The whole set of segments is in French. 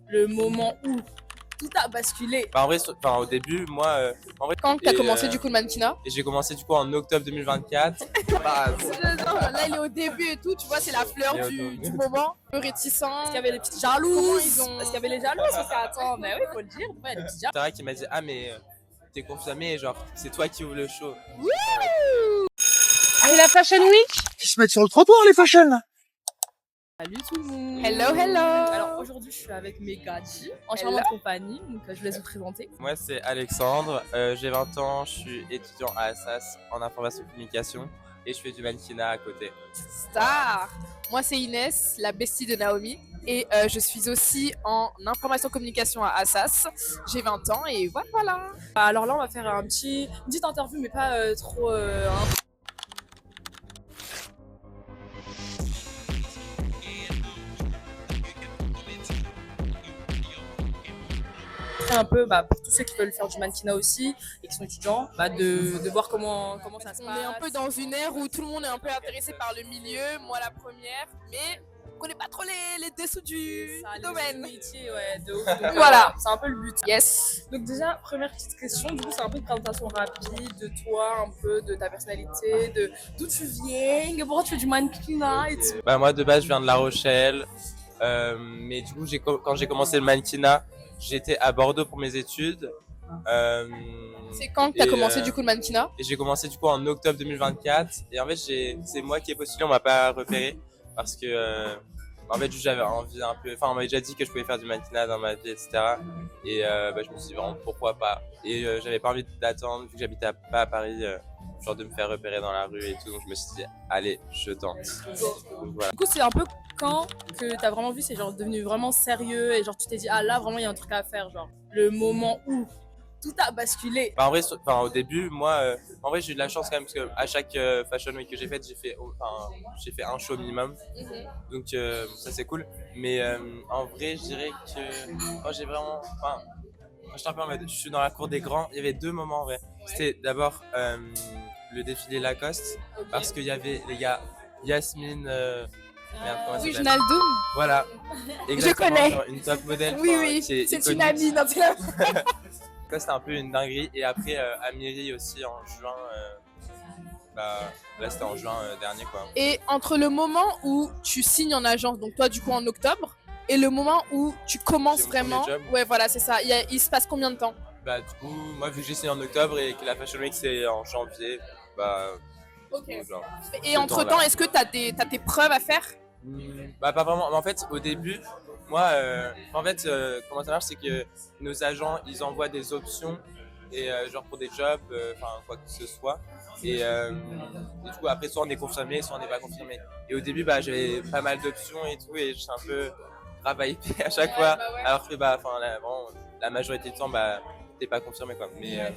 le moment où tout a basculé. Bah en vrai, au début, moi, en vrai. Quand t'as commencé du coup le mannequinat? Et j'ai commencé du coup en octobre 2024. Là il est au début et tout, tu vois, c'est la fleur du moment. Un peu réticent. Est-ce qu'il y avait les petites jalouses? Est-ce qu'il y avait les jalouses? Parce qu'attends, mais oui, faut le dire. Ouais, les petites jalouses. C'est vrai qu'il m'a dit, ah mais t'es confirmé, genre c'est toi qui ouvre le show. Allez, la Fashion Week. Qui se mettent sur le trottoir, les fashion. Salut tout le monde. Hello, hello. Alors aujourd'hui, je suis avec mes gadgets en charmante compagnie, donc je vous laisse vous présenter. Moi c'est Alexandre, j'ai 20 ans, je suis étudiant à Assas en information et communication et je fais du mannequinat à côté. Star. Moi c'est Inès, la bestie de Naomi. Et je suis aussi en information communication à Assas. J'ai 20 ans et voilà. Alors là, on va faire une petite interview, mais pas trop. Un peu pour tous ceux qui veulent faire du mannequinat aussi et qui sont étudiants, de voir comment ça se passe. On est un peu dans une ère où tout le monde est un peu intéressé par le milieu, moi la première, mais on connaît pas trop les dessous du domaine. Métier, ouais, de ouf. Donc, voilà, c'est un peu le but. Yes. Donc déjà, première petite question, du coup c'est un peu une présentation rapide de toi, un peu de ta personnalité, de d'où tu viens, pourquoi tu fais du mannequinat et tout. Bah moi de base je viens de La Rochelle, mais du coup quand j'ai commencé le mannequinat, j'étais à Bordeaux pour mes études. C'est quand que t'as commencé du coup le mannequinat? Et j'ai commencé du coup en octobre 2024 et en fait c'est moi qui ai postulé, on m'a pas repéré parce que en fait j'avais envie un peu, enfin on m'avait déjà dit que je pouvais faire du mannequinat dans ma vie, etc. Et je me suis dit vraiment pourquoi pas, et j'avais pas envie d'attendre vu que j'habitais pas à Paris, genre de me faire repérer dans la rue et tout, donc je me suis dit allez je tente. Donc, voilà. Du coup c'est un peu quand que t'as vraiment vu c'est genre devenu vraiment sérieux et genre tu t'es dit ah là vraiment il y a un truc à faire, genre le moment où tout a basculé. Bah en vrai, au début, moi, en vrai, j'ai eu de la chance quand même parce que à chaque Fashion Week que j'ai faite, j'ai fait un show minimum. Donc ça c'est cool. Mais en vrai, je dirais que moi j'ai vraiment, quand j'étais un peu en mode, je suis dans la cour des grands. Il y avait deux moments en vrai. C'était d'abord le défilé Lacoste, parce qu'il y avait les gars Yasmine. Merde, comment Oui, ça s'appelle ? Ronaldo. Voilà. Exactement, connais. genre une top modèle. Oui, c'est une amie. Non, c'est la... Ça c'était un peu une dinguerie, et après Amiri aussi en juin, là c'était en juin dernier quoi. Et entre le moment où tu signes en agence, donc toi du coup en octobre, et le moment où tu commences C'est mon vraiment, premier job. ouais voilà c'est ça, il se passe combien de temps? Bah du coup moi vu que j'ai signé en octobre et que la Fashion Week c'est en janvier, bah Ok. genre, Et ce entre temps, temps-là. est-ce que t'as tes preuves à faire? Bah pas vraiment, mais en fait au début moi comment ça marche, c'est que nos agents ils envoient des options et genre pour des jobs, enfin quoi que ce soit, et du coup après soit on est confirmé soit on n'est pas confirmé, et au début bah j'avais pas mal d'options et tout et j'étais un peu gravaillé à chaque fois, alors que vraiment la majorité du temps bah t'es pas confirmé quoi, mais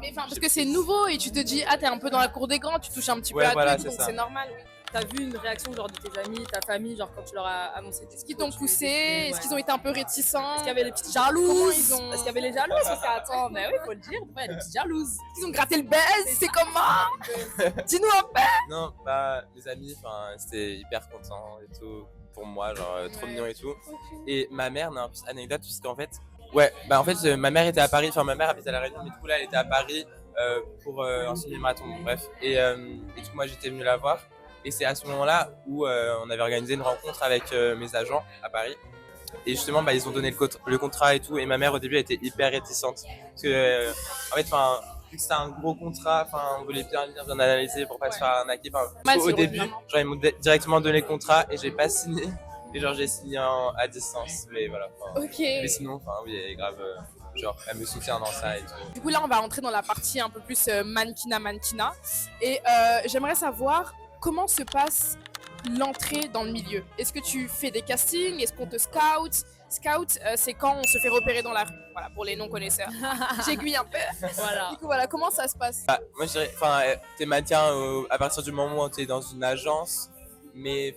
Mais enfin parce que c'est nouveau et tu te dis ah t'es un peu dans la cour des grands, tu touches un petit Ouais, peu à voilà, tout, c'est donc ça. c'est normal. Oui. T'as vu une réaction genre de tes amis, ta famille, genre quand tu leur as annoncé Est-ce qu'ils t'ont poussé? Est-ce qu'ils ont été un peu réticents? Est-ce qu'il y avait les petites Comment jalouses? ils ont... Est-ce qu'il y avait les jalouses? Parce qu'attends, mais oui, faut le dire, ouais, les petites jalouses. Ils ont gratté le buzz? C'est comment? Dis-nous un peu. non, bah les amis, c'était hyper content et tout pour moi, genre trop mignon et tout. Et ma mère, une petite anecdote, parce qu'en fait, ma mère était à Paris, enfin ma mère habitait à La Réunion, mais du coup là elle était à Paris pour enseigner le marathon, bref. Et du coup moi j'étais venu la voir, et c'est à ce moment-là où on avait organisé une rencontre avec mes agents à Paris. Et justement, bah, ils ont donné le contrat et tout. Et ma mère, au début, elle était hyper réticente. Parce que, en fait, vu que c'était un gros contrat, on voulait bien analyser pour pas se faire arnaquer. Au début, genre, ils m'ont directement donné le contrat et j'ai pas signé. Et genre, j'ai signé à distance. Mais voilà. Ok. Mais sinon, oui, elle est grave. Genre, elle me soutient dans ça et tout. Du coup là on va rentrer dans la partie un peu plus mannequinat. Et j'aimerais savoir comment se passe l'entrée dans le milieu. Est-ce que tu fais des castings? Est-ce qu'on te scout? Scout, c'est quand on se fait repérer dans la rue. Voilà, pour les non-connaisseurs. J'aiguille un peu. Voilà. Du coup, voilà, comment ça se passe? Bah, moi, je dirais, t'es mannequin à partir du moment où t'es dans une agence. Mais,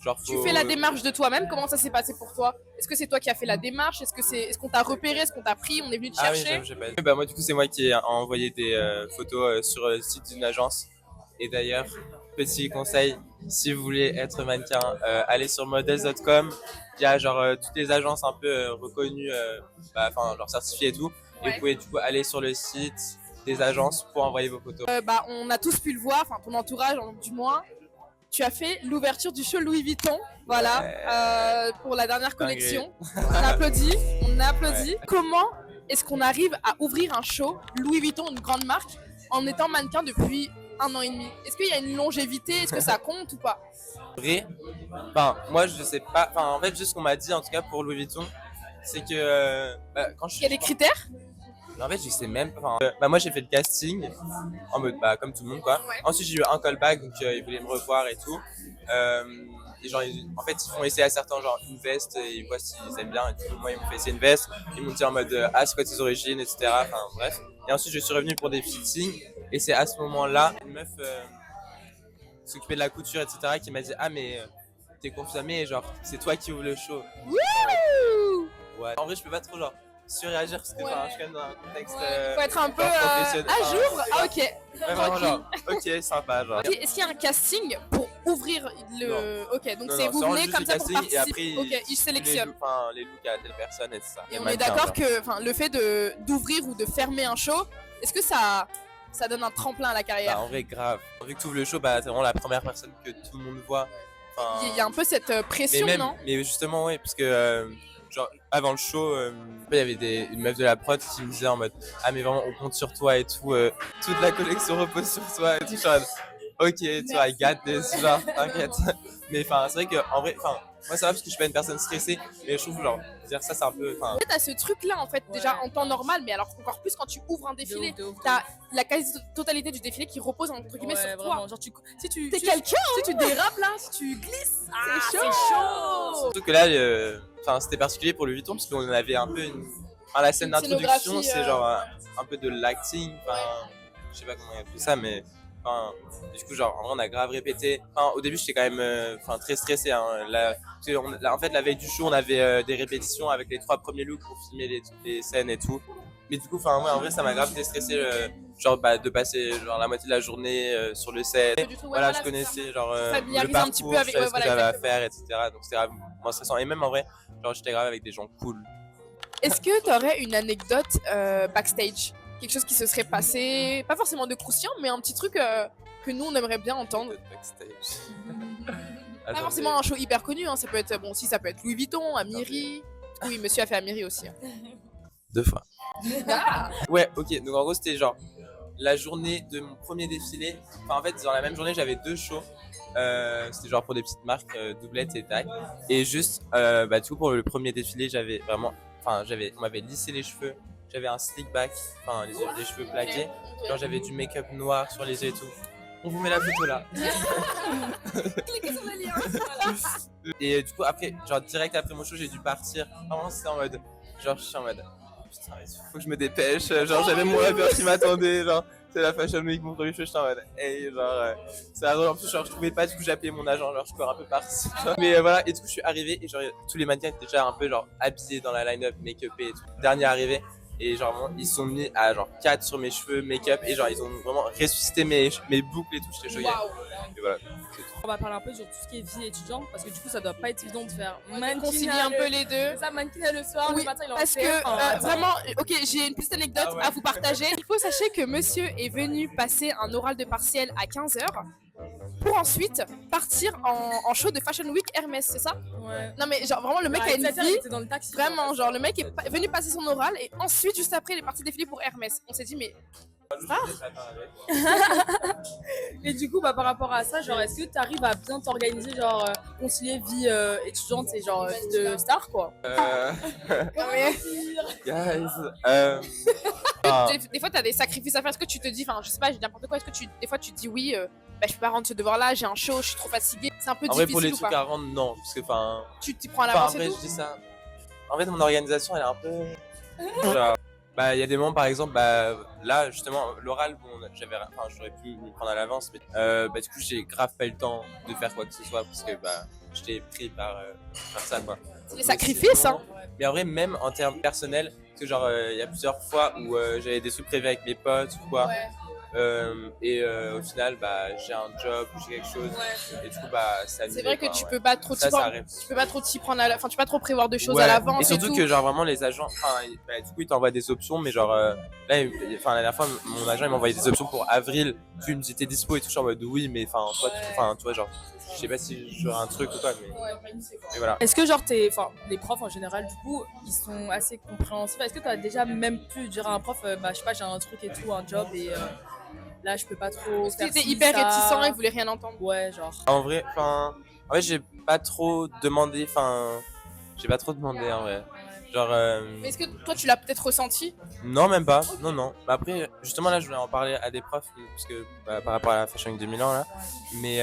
genre, Tu fais la démarche de toi-même. Comment ça s'est passé pour toi? Est-ce que c'est toi qui as fait la démarche? Est-ce qu'on t'a repéré? Est-ce qu'on t'a pris? On est venu te Ah oui, chercher? j'ai pas dit. Bah, moi, du coup, c'est moi qui ai envoyé des photos sur le site d'une agence. Et d'ailleurs, petit conseil, si vous voulez être mannequin, allez sur models.com. Il y a genre toutes les agences un peu reconnues, enfin genre certifiées et tout. Et vous pouvez du coup aller sur le site des agences pour envoyer vos photos. On a tous pu le voir, enfin ton entourage du moins. Tu as fait l'ouverture du show Louis Vuitton, voilà, pour la dernière collection. On applaudit, on applaudit. Ouais. Comment est-ce qu'on arrive à ouvrir un show Louis Vuitton, une grande marque, en étant mannequin depuis 1 an et demi? Est-ce qu'il y a une longévité? Est-ce que ça compte ou pas? Vrai. Enfin, moi je sais pas. Enfin, en fait, juste ce qu'on m'a dit en tout cas pour Louis Vuitton, c'est que quand je suis. Il y a des critères? En fait, je sais même pas. Moi, j'ai fait le casting en mode comme tout le monde, quoi. Ouais. Ensuite, j'ai eu un callback, donc ils voulaient me revoir et tout. Et genre, en fait, ils font essayer à certains, genre, une veste, et ils voient s'ils aiment bien. Et tout. Moi, ils m'ont fait essayer une veste. Ils m'ont dit en mode, c'est quoi tes origines, etc. Enfin, bref. Et ensuite, je suis revenu pour des fittings. Et c'est à ce moment-là, une meuf s'occupait de la couture, etc., qui m'a dit, mais t'es confirmé, genre, c'est toi qui ouvre le show. Ouais. En vrai, je peux pas trop, genre, surréagir parce que je suis quand même dans un contexte. Faut être un peu professionnel. j'ouvre. Ah, ok. Ouais, vraiment, genre, ok, sympa, genre. Okay. Est-ce qu'il y a un casting pour ouvrir le. Non. Ok, donc non, c'est non, vous venez comme ça pour casting, participer. Et après, ok, ils sélectionnent. Les looks à telle personne et tout ça. Et on est d'accord que le fait d'ouvrir ou de fermer un show, est-ce que ça donne un tremplin à la carrière? En vrai, grave. Vu que tu ouvres le show, t'es vraiment la première personne que tout le monde voit. Il y a un peu cette pression, non? Mais justement, ouais, parce que. Genre, avant le show, il y avait une meuf de la prod qui me disait en mode mais vraiment on compte sur toi et tout, toute la collection repose sur toi et tout. Genre, ok, tu vois, I got this, genre, t'inquiète. Mais enfin, c'est vrai que en vrai, moi ça va parce que je suis pas une personne stressée, mais je trouve genre dire ça c'est un peu. En fait, t'as ce truc là en fait déjà en temps normal, mais alors encore plus quand tu ouvres un défilé, t'as la quasi-totalité du défilé qui repose entre guillemets sur toi. Genre, si tu t'es quelqu'un, si tu dérapes là, si tu glisses, c'est chaud. Surtout que là, c'était particulier pour le Vuitton parce qu'on avait un peu la scène d'introduction, c'est genre un peu de l'acting. Je sais pas comment on appelle ça, mais. Du coup, genre, en vrai, on a grave répété. Au début, j'étais quand même très stressé. Hein. En fait, la veille du show, on avait des répétitions avec les 3 premiers looks pour filmer les scènes et tout. Mais du coup, en vrai, ça m'a grave déstressé. De passer genre, la moitié de la journée sur le set. Voilà, je connaissais genre, le parcours, un petit peu avec, je savais ce que j'avais à faire, etc. Donc, c'était grave moins stressant. Et même en vrai, genre, j'étais grave avec des gens cool. Est-ce que tu aurais une anecdote backstage? Quelque chose qui se serait passé, pas forcément de croustillant, mais un petit truc que nous on aimerait bien entendre. Backstage. Pas forcément un show hyper connu, hein. Ça peut être ça peut être Louis Vuitton, Amiri. Oui, monsieur a fait Amiri aussi. Hein. 2 fois. Ouais, ok. Donc en gros c'était genre la journée de mon premier défilé. En fait dans la même journée j'avais 2 shows. C'était genre pour des petites marques, Doublette et Tac. Et juste, du coup pour le premier défilé j'avais vraiment, on m'avait lissé les cheveux. J'avais un slick back, les cheveux plaqués. Genre j'avais du make-up noir sur les yeux et tout. On vous met la photo là. Cliquez sur le lien. Et du coup après, genre direct après mon show, j'ai dû partir. Vraiment c'était en mode, genre je suis en mode, putain il faut que je me dépêche. Genre j'avais mon rappeur qui m'attendait, genre c'est la Fashion Week, mon premier show, j'étais en mode, genre c'est drôle. En plus genre je trouvais pas, du coup j'ai appelé mon agent, genre je cours un peu parti. Mais voilà, et du coup je suis arrivé et genre tous les mannequins étaient déjà un peu genre habillés dans la line-up, make-upés et tout. Dernier arrivé. Et genre ils se sont mis à genre 4 sur mes cheveux, make-up, et genre ils ont vraiment ressuscité mes boucles et tout, j'étais choqué. Et voilà, c'est tout. On va parler un peu sur tout ce qui est vie étudiante parce que du coup ça doit pas être évident de faire concilier un peu les deux. Ça mannequinat le soir, oui, le matin il en parce fait. Que vraiment, ok, j'ai une petite anecdote à vous partager. Il faut sachez que monsieur est venu passer un oral de partiel à 15h pour ensuite partir en show de Fashion Week Hermès, c'est ça? Ouais. Non mais genre vraiment le mec a une vie, dans le taxi, vraiment genre le mec est venu passer son oral et ensuite juste après il est parti défiler pour Hermès. On s'est dit mais Et du coup par rapport à ça, genre est-ce que tu arrives à bien t'organiser, genre concilier vie étudiante et genre vie de star quoi? Guys, des fois t'as des sacrifices à faire. Est-ce que tu te dis, je sais pas, j'ai n'importe quoi, est-ce que des fois tu te dis oui, je peux pas rendre ce devoir là, j'ai un show, je suis trop fatiguée, c'est un peu en vrai difficile pour les ou trucs pas? à rendre, non, parce que Tu t'y prends à l'avance en vrai et tout? je dis ça. En fait mon organisation elle est un peu genre, il y a des moments par exemple, là justement l'oral, j'aurais pu m'y prendre à l'avance, mais du coup j'ai grave pas eu le temps de faire quoi que ce soit parce que j'étais pris par ça quoi. C'est des sacrifices hein. Mais en vrai même en termes personnels, parce que genre il y a plusieurs fois où j'avais des trucs prévus avec mes potes ou quoi. Ouais. Au final, bah, j'ai un job, j'ai quelque chose. Ouais. Et du coup, bah, ça C'est vrai que tu ouais. peux pas trop t'y Ça prendre. arrive. Tu peux pas trop t'y prendre enfin, tu peux pas trop prévoir de choses Ouais. à l'avance. Et surtout tout. que, genre, vraiment, les agents, enfin, bah, du coup, ils t'envoient des options, mais genre, là, enfin, la dernière fois, mon agent, il m'a envoyé des options pour avril. Tu me disais, t'es dispo et tout, je suis en mode oui, mais enfin, toi, tu vois, genre, je sais pas si j'aurai un truc ou quoi, mais voilà. Est-ce que genre les profs en général du coup ils sont assez compréhensifs? Est-ce que tu as déjà même pu dire à un prof bah je sais pas j'ai un truc et tout un job et là je peux pas trop Parce faire qu'il était ci, hyper ça. réticent, il voulait rien entendre. Ouais genre. En vrai, enfin, en vrai, j'ai pas trop demandé, enfin, j'ai pas trop demandé en vrai. Genre, Mais est-ce que toi tu l'as peut-être ressenti? non, même pas, non. Bah, après, justement, là, je voulais en parler à des profs, parce que bah, par rapport à la Fashion Week de Milan, là, mais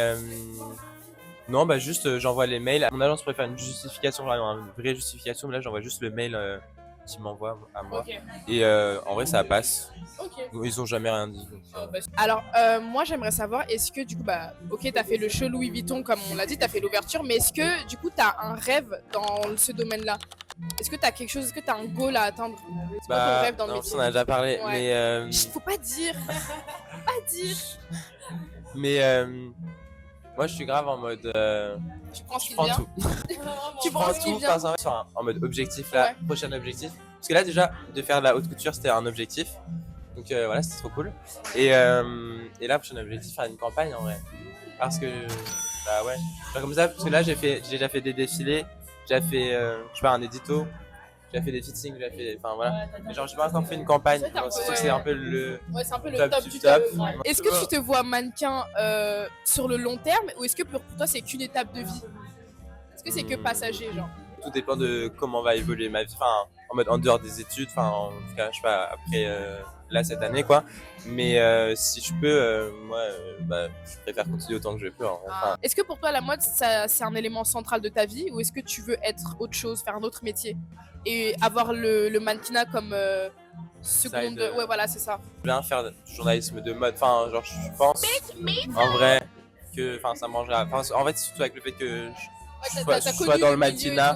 non, bah, juste, j'envoie les mails. Mon agence pourrait faire une justification, vraiment une vraie justification, mais là, j'envoie juste le mail qu'ils m'envoient à moi. Ok. Et en vrai, ça passe. Ok. Ils ont jamais rien dit. Donc, Alors, moi j'aimerais savoir, est-ce que du coup, bah, ok, t'as fait le show Louis Vuitton comme on l'a dit, t'as fait l'ouverture, mais est-ce que du coup t'as un rêve dans ce domaine-là? Est-ce que t'as quelque chose, est-ce que t'as un goal à atteindre? C'est quoi ton rêve dans le non, métier? ça, on a déjà parlé, Ouais. mais Chut, faut pas dire. Faut pas dire. mais moi, je suis grave en mode. Tu prends ce Je qui prends vient. tout. Tu Je prends prends ce qui tout, vient. enfin, en mode objectif là, Ouais. prochain objectif. Parce que là, déjà, de faire de la haute couture, c'était un objectif. Donc voilà, c'était trop cool. Et là, prochain objectif, faire une campagne en vrai. Parce que, bah ouais, genre comme ça, parce que là, j'ai déjà fait des défilés, j'ai fait, je sais pas, un édito, j'ai fait des fittings, j'ai fait, enfin voilà. Mais genre, j'ai pas encore fait une campagne. C'est vrai, Genre, ouais. c'est un peu le Ouais, c'est un peu le top top du du top. top. Est-ce que tu te vois mannequin sur le long terme ou est-ce que pour toi c'est qu'une étape de vie? Est-ce que c'est que passager, genre? Tout dépend de comment va évoluer ma vie, enfin en mode en dehors des études, enfin en tout cas je sais pas après là cette année quoi. Mais si je peux, moi bah, je préfère continuer autant que je peux. Enfin, Est-ce que pour toi la mode c'est un élément central de ta vie ou est-ce que tu veux être autre chose, faire un autre métier et avoir le mannequinat comme seconde? Side, Ouais, voilà, c'est ça. je viens faire du journalisme de mode, enfin genre je pense en vrai que enfin ça mangera. Enfin, en fait surtout avec le fait que je sois dans le mannequinat.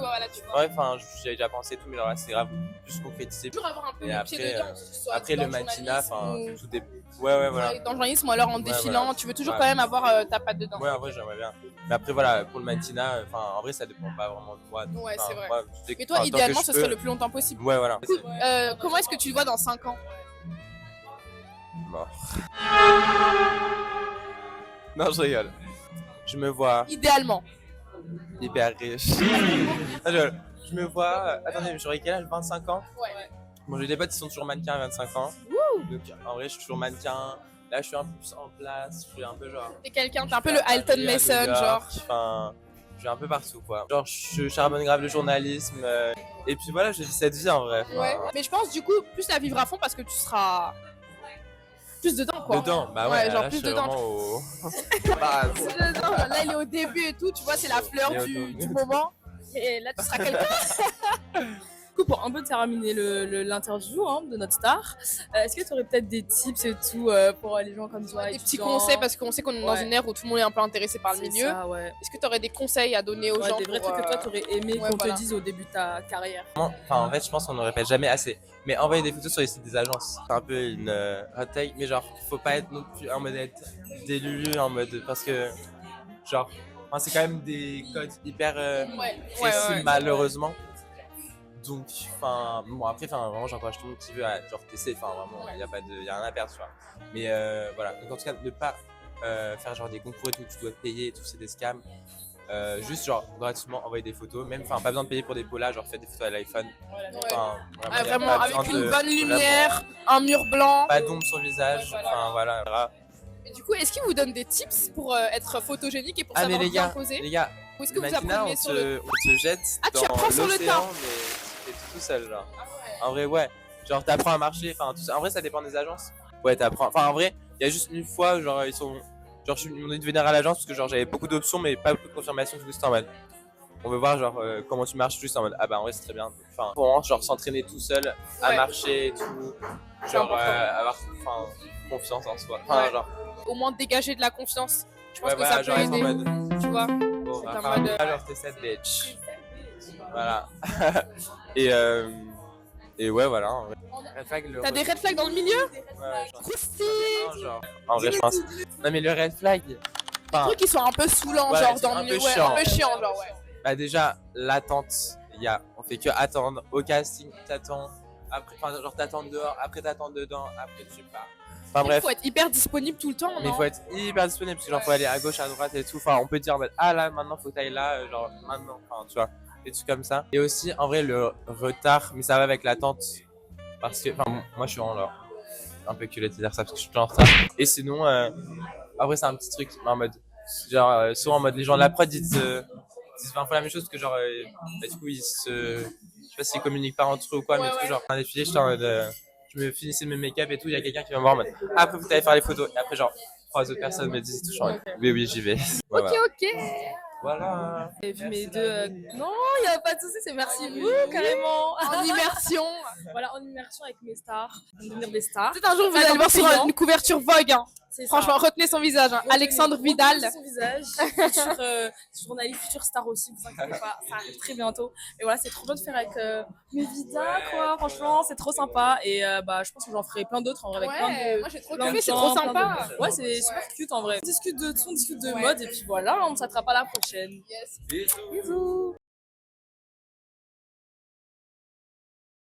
Ouais, enfin j'ai déjà pensé et tout, mais alors là c'est grave juste concrétiser. Toujours avoir un peu Et le après, pied dedans. que ce soit Après dans le mannequinat, journalisme enfin ou- tout est. Ouais voilà. Dans le journalisme ou alors en Ouais, défilant, voilà. tu veux toujours Ouais. quand même avoir ta patte dedans. Ouais, en vrai, j'aimerais bien. Mais après, voilà, pour le mannequinat, enfin, en vrai, ça dépend pas vraiment de moi. Ouais, Enfin, c'est vrai. moi, Mais toi, tant que idéalement, je ce peux- serait le plus longtemps possible. Ouais, voilà. Comment est-ce que tu le vois dans 5 ans? Mort. Non, je rigole. Je me vois Idéalement. hyper riche. Non, je me vois. Attendez, j'aurais quel âge? 25 ans? Ouais. Bon, j'ai des potes qui sont toujours mannequins à 25 ans. Donc, en vrai, je suis toujours mannequin. Là, je suis un peu plus en place. Je suis un peu genre. T'es quelqu'un, t'es un peu le Alton à New Mason, York, genre. Enfin, je vais un peu partout, quoi. Genre, je charbonne grave le journalisme. Et puis voilà, je vis cette vie en vrai. Enfin, Ouais. Mais je pense, du coup, plus la vivre à fond parce que tu seras plus dedans, quoi. Dedans, bah ouais, genre là, plus je suis dedans. vraiment au. Base. Plus dedans. Là, il est au début et tout, tu vois, c'est la fleur Il est au du début. moment. Et là, tu seras quelqu'un. Du coup, pour un peu terminer l'interview hein, de notre star, est-ce que tu aurais peut-être des tips et tout pour les gens comme toi? Des petits étudiants conseils parce qu'on sait qu'on est dans Ouais. une ère où tout le monde est un peu intéressé par le C'est milieu. ça, ouais. Est-ce que tu aurais des conseils à donner aux Ouais, gens des vrais pour, trucs que toi t'aurais aimé ouais, qu'on voilà. te dise au début de ta carrière. Enfin, en fait, je pense qu'on ne répète jamais assez. Mais envoyer des photos sur les sites des agences, c'est un peu une hot take. Mais genre, faut pas être non plus en mode être des lulus, en mode. Parce que, genre, enfin, c'est quand même des codes hyper Ouais, précis, malheureusement. Donc, enfin, bon, après, enfin, vraiment, j'encourage tout le monde qui veut à genre tester. Enfin, vraiment, il y a rien à perdre, tu vois. Mais voilà. Donc, en tout cas, ne pas faire genre des concours et tout, tu dois payer et tout, c'est des scams. Juste genre gratuitement envoyer des photos, même enfin pas besoin de payer pour des polas, genre faites des photos à l'iPhone. Enfin, Ah, y a vraiment, pas avec besoin une de- bonne lumière, un mur blanc. pas d'ombre sur le visage, Ouais, voilà. enfin voilà. Et du coup, est-ce qu'ils vous donnent des tips pour être photogénique et pour Ah mais savoir les bien gars, poser? les gars, Ou est-ce que le vous mannequinat, apprenez sur le... on te jette Ah, tu dans apprends sur le l'océan, tas. mais tu fais tout seul genre. En vrai ouais, genre t'apprends à marcher, enfin tout ça. En vrai ça dépend des agences. Ouais t'apprends, enfin en vrai il y a juste une fois genre ils sont, genre ils m'ont dit de venir à l'agence parce que genre j'avais beaucoup d'options mais pas beaucoup de confirmations, du coup c'était en mode. On veut voir genre comment tu marches juste en mode ah bah en vrai c'est très bien. Enfin pour vraiment genre s'entraîner tout seul à Ouais. marcher et tout, C'est genre important. avoir enfin confiance en soi. Enfin Ouais. genre Au moins dégager de la confiance. Je pense ouais que voilà ça genre peut être en aider, mode tu vois. bon C'est enfin en mode, alors t'es cette bitch. Voilà. Et Et ouais, voilà. En vrai. Red flag, T'as des red flags dans le milieu? Ouais, genre, Croustille. non, genre, en vrai, je pense. Non, mais le red flag. Des Enfin, trucs qui sont un peu saoulants, Ouais, genre c'est dans un le milieu. peu Ouais, chiant. un peu chiant, genre, ouais. bah, déjà, l'attente. On fait que attendre au casting, t'attends. Après, enfin, genre, t'attends dehors, après, t'attends dedans, après, tu pars. Enfin, Il bref. faut être hyper disponible tout le temps, Mais il non? faut être hyper disponible parce que genre faut aller à gauche, à droite et tout. Enfin, on peut dire en mode ah là maintenant faut que t'ailles là, genre maintenant, enfin tu vois, des trucs comme ça. Et aussi en vrai le retard, mais ça va avec l'attente parce que enfin moi je suis vraiment genre un peu culé de dire ça parce que je suis tout en retard. Et sinon après c'est un petit truc en mode genre souvent en mode les gens de la prod disent 20 fois la même chose que genre bah, du coup ils se je sais pas s'ils communiquent pas entre eux ou quoi, mais du coup genre un défilé j'étais en mode je me finissais mes make-up et tout, il y a quelqu'un qui vient me voir en mode après vous allez faire les photos et après genre 3 autres personnes me disent tout genre oui j'y vais. Voilà. Ok. Voilà. J'ai vu mes deux. Non, il n'y a pas de souci, c'est merci vous, carrément. En immersion. Voilà, en immersion avec mes stars. On va devenir des stars. Peut-être un jour vous Avec allez un voir sur payant. une couverture Vogue. Hein. C'est Franchement, retenez son visage. Hein. Alexandre Vidal. Son visage. Futur journaliste, futur star aussi, vous inquiétez pas, ça arrive très bientôt. Et voilà, c'est trop bien de faire avec mes vidas, quoi. Franchement, c'est trop sympa. Et bah, je pense que j'en ferai plein d'autres en vrai, avec plein de. Moi j'ai trop plein de kiffé, c'est gens, trop plein sympa. Ouais, c'est super cute en vrai. On discute de tout, on discute de Ouais. mode, et puis voilà, on s'attrape à la prochaine. Yes. Bisous. Bisous.